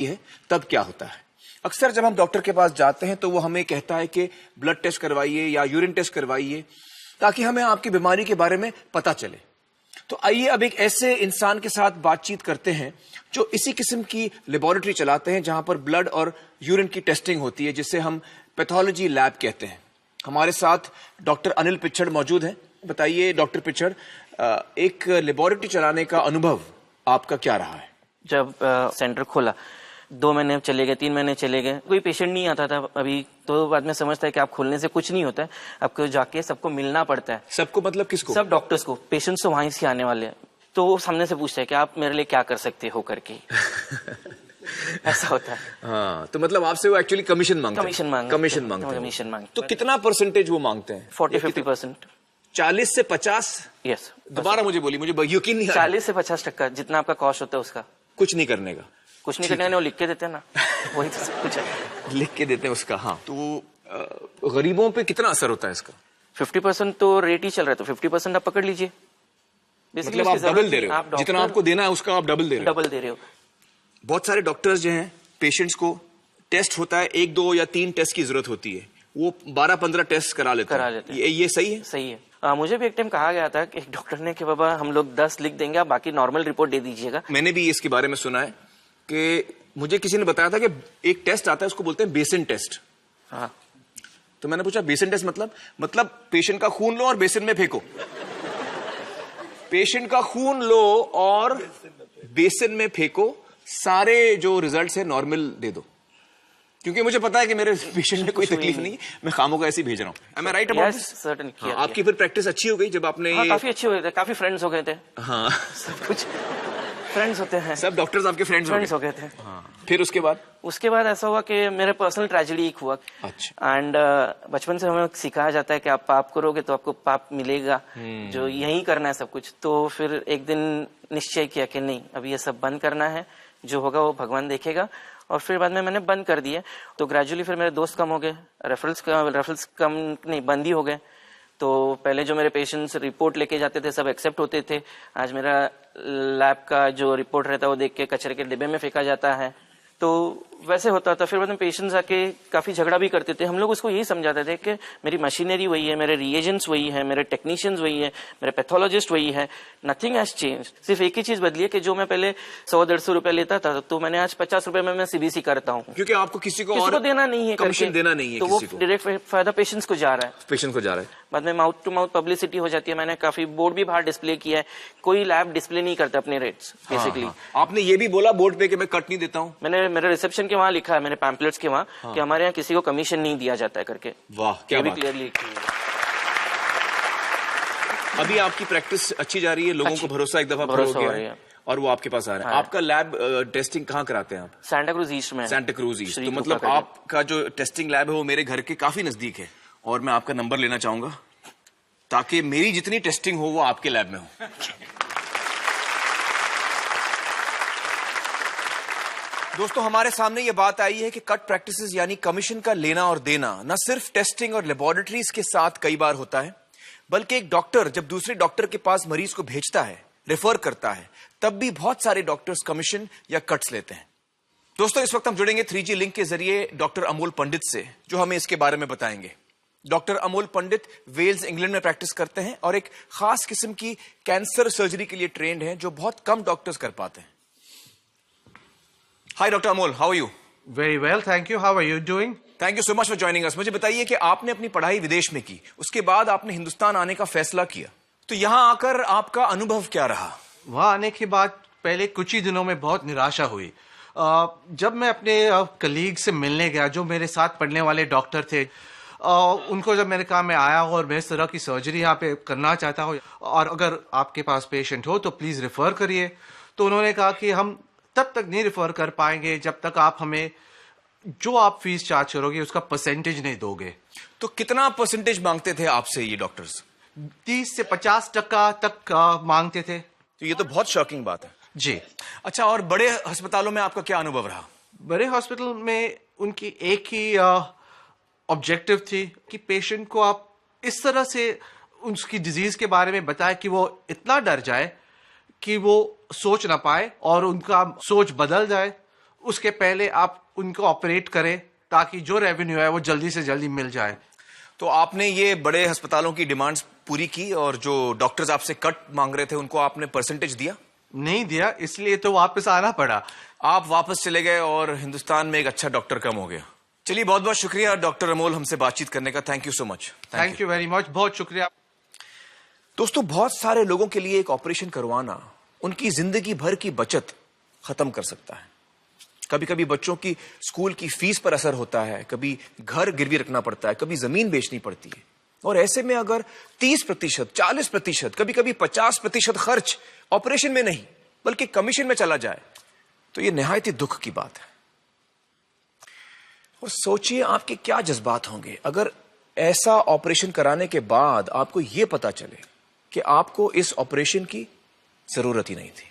है तब क्या होता है। अक्सर जब हम डॉक्टर के पास जाते हैं तो वो हमें कहता है कि ब्लड टेस्ट करवाइए या यूरिन टेस्ट करवाइए ताकि हमें आपकी बीमारी के बारे में पता चले। तो आइए अब एक ऐसे इंसान के साथ बातचीत करते हैं जो इसी किस्म की लेबोरेटरी चलाते हैं जहां पर ब्लड और यूरिन की टेस्टिंग होती है, जिसे हम पैथोलॉजी लैब कहते हैं। हमारे साथ डॉक्टर अनिल पिचड़ मौजूद हैं। बताइए डॉक्टर पिचड़, एक लेबोरेटरी चलाने का अनुभव आपका क्या रहा है? जब सेंटर खोला 2 महीने चले गए, 3 महीने चले गए, कोई पेशेंट नहीं आता था। अभी तो बाद में समझता है कि आप खोलने से कुछ नहीं होता है, आपको जाके सबको मिलना पड़ता है। सबको मतलब किसको? सब डॉक्टर्स को। पेशेंट्स तो वहीं से आने वाले हैं, तो वो सामने से पूछता है कि आप मेरे लिए क्या कर सकते हो करके। ऐसा होता है। हाँ, तो मतलब आपसे वो एक्चुअली कमीशन मांगते हैं। कमीशन मांगते। तो कितना परसेंटेज वो मांगते हैं? 40-50%। 40 से 50? यस। दोबारा मुझे बोली, मुझे यकीन नहीं। 40 से 50% जितना आपका कॉस्ट होता है उसका। कुछ नहीं करने का? कुछ नहीं करने का, वो लिख के देते हैं ना। वही तो सब कुछ है। लिख के देते हैं उसका। हाँ, तो गरीबों पे कितना असर होता है इसका? 50% तो रेट ही चल रहा है, तो 50% आप पकड़ लीजिए। मतलब आप डबल दे रहे हो, जितना आपको देना है उसका आप डबल दे रहे हो। बहुत सारे डॉक्टर्स जो हैं, पेशेंट्स को टेस्ट होता है, 1, 2 या 3 टेस्ट की जरूरत होती है, वो 12-15 टेस्ट करा लेते हैं। ये सही है? सही है। मुझे भी एक टाइम कहा गया था कि एक डॉक्टर ने कि बाबा हम लोग 10 लिख देंगे, आप बाकी नॉर्मल रिपोर्ट दे दीजिएगा। मैंने भी इसके बारे में सुना है कि मुझे किसी ने बताया था कि एक टेस्ट आता है, उसको बोलते हैं बेसिन टेस्ट। हाँ। तो मैंने पूछा बेसिन टेस्ट मतलब पेशेंट का खून लो और बेसिन में फेंको। पेशेंट का खून लो और बेसिन में फेंको, सारे जो रिजल्ट है नॉर्मल दे दो, क्योंकि मुझे पता है कि मेरे पेशेंट में कोई तकलीफ नहीं, मैं खामों का ऐसे ही भेज रहा हूँ। Am I right about this? Certainly। आपकी फिर प्रैक्टिस अच्छी हो गई जब आपने? हाँ, काफी अच्छे हो गए थे, काफी फ्रेंड्स हो गए थे। हाँ, सब कुछ फ्रेंड्स होते हैं। सब डॉक्टर्स आपके फ्रेंड्स हो गए थे। हाँ। फिर उसके बाद ऐसा हुआ कि मेरे पर्सनल ट्रेजेडी एक हुआ। अच्छा। एंड बचपन से हमें सिखाया जाता है कि आप पाप करोगे तो आपको पाप मिलेगा, जो यही करना है सब कुछ। तो फिर एक दिन निश्चय किया कि नहीं, अभी ये सब बंद करना है, जो होगा वो भगवान देखेगा। और फिर बाद में मैंने बंद कर दिए। तो ग्रेजुअली फिर मेरे दोस्त कम हो गए, रेफरल्स कम नहीं, बंद ही हो गए। तो पहले जो मेरे पेशेंट्स रिपोर्ट लेके जाते थे सब एक्सेप्ट होते थे, आज मेरा लैब का जो रिपोर्ट रहता है वो देख के कचरे के डिब्बे में फेंका जाता है। तो वैसे होता था। फिर बाद में पेशेंट्स आके काफी झगड़ा भी करते थे। हम लोग उसको यही समझाते थे कि मेरी मशीनरी वही है, मेरे रिएजेंट्स वही है, मेरे टेक्नीशियंस वही है, मेरे पैथोलॉजिस्ट वही है, नथिंग हैज चेंज। सिर्फ एक ही चीज बदली है कि जो मैं पहले 100-150 रुपए लेता था तो मैंने आज 50 रुपए में मैं सीबीसी करता हूँ, क्योंकि आपको किसी को देना नहीं है, कमीशन देना नहीं है, तो वो डायरेक्ट फायदा पेशेंट्स को जा रहा है। बाद में माउथ टू माउथ पब्लिसिटी हो जाती है। मैंने काफी बोर्ड भी बाहर डिस्प्ले किया है। कोई लैब डिस्प्ले नहीं करता अपने रेट्स बेसिकली। आपने ये भी बोला बोर्ड पे कि मैं कट नहीं देता हूँ? मैंने मेरे रिसेप्शन के वहाँ लिखा है, मेरे पैम्पलेट्स के वहाँ, कि हमारे यहाँ किसी को कमीशन नहीं दिया जाता है करके। वाह, क्या बात। क्लियरली। अभी आपकी प्रैक्टिस अच्छी जा रही है, लोगों को भरोसा एक दफा हो गया और वो आपके पास आ रहे हैं। आपका लैब टेस्टिंग कहाँ कराते हैं आप? सेंटा क्रूज ईस्ट में। Santa cruise east. तो मतलब आपका जो टेस्टिंग लैब है वो मेरे घर के काफी नजदीक है, और मैं आपका नंबर लेना चाहूंगा ताकि मेरी जितनी टेस्टिंग हो वो आपके लैब में हो। दोस्तों, हमारे सामने ये बात आई है कि कट प्रैक्टिसेस यानी कमीशन का लेना और देना न सिर्फ टेस्टिंग और लेबोरेटरीज के साथ कई बार होता है, बल्कि एक डॉक्टर जब दूसरे डॉक्टर के पास मरीज को भेजता है, रेफर करता है, तब भी बहुत सारे डॉक्टर्स कमीशन या कट्स लेते हैं। दोस्तों, इस वक्त हम जुड़ेंगे 3G लिंक के जरिए डॉक्टर अमोल पंडित से, जो हमें इसके बारे में बताएंगे। डॉक्टर अमोल पंडित वेल्स, इंग्लैंड में प्रैक्टिस करते हैं और एक खास किस्म की कैंसर सर्जरी के लिए ट्रेंड हैं, जो बहुत कम डॉक्टर्स कर पाते हैं। Hi doctor Amol, how are you? Very well, thank you. How are you doing? Thank you so much for joining us. मुझे बताइए कि आपने अपनी पढ़ाई विदेश में की, उसके बाद आपने हिंदुस्तान आने का फैसला किया, तो यहां आकर आपका अनुभव क्या रहा? वहां आने के बाद पहले कुछ ही दिनों में बहुत निराशा हुई। जब मैं अपने कलीग से मिलने गया, जो मेरे साथ पढ़ने वाले डॉक्टर थे, उनको जब मैंने कहा मैं आया हूँ और मैं इस तरह की सर्जरी यहाँ पे करना चाहता हूँ और अगर आपके पास पेशेंट हो तो प्लीज रेफर करिए, तो उन्होंने कहा कि हम तब तक नहीं रेफर कर पाएंगे जब तक आप हमें जो आप फीस चार्ज करोगे उसका परसेंटेज नहीं दोगे। तो कितना परसेंटेज मांगते थे आपसे ये डॉक्टर्स? 30 से 50% तक मांगते थे। तो ये तो बहुत शॉकिंग बात है जी। अच्छा, और बड़े अस्पतालों में आपका क्या अनुभव रहा? बड़े हॉस्पिटल में उनकी एक ही ऑब्जेक्टिव थी कि पेशेंट को आप इस तरह से उसकी डिजीज के बारे में बताएं कि वो इतना डर जाए कि वो सोच ना पाए और उनका सोच बदल जाए। उसके पहले आप उनको ऑपरेट करें ताकि जो रेवेन्यू है वो जल्दी से जल्दी मिल जाए। तो आपने ये बड़े अस्पतालों की डिमांड्स पूरी की और जो डॉक्टर्स आपसे कट मांग रहे थे उनको आपने परसेंटेज दिया? नहीं दिया, इसलिए तो वापस आना पड़ा। आप वापस चले गए और हिंदुस्तान में एक अच्छा डॉक्टर कम हो गया। चलिए, बहुत बहुत शुक्रिया डॉक्टर अमोल हमसे बातचीत करने का। Thank you so much. Thank you very much, बहुत शुक्रिया। दोस्तों, बहुत सारे लोगों के लिए एक ऑपरेशन करवाना उनकी जिंदगी भर की बचत खत्म कर सकता है। कभी कभी बच्चों की स्कूल की फीस पर असर होता है, कभी घर गिरवी रखना पड़ता है, कभी जमीन बेचनी पड़ती है। और ऐसे में अगर 30%, 40%, कभी कभी 50% खर्च ऑपरेशन में नहीं बल्कि कमीशन में चला जाए तो यह निहायत ही दुख की बात है। और सोचिए आपके क्या जज्बात होंगे अगर ऐसा ऑपरेशन कराने के बाद आपको यह पता चले कि आपको इस ऑपरेशन की जरूरत ही नहीं थी।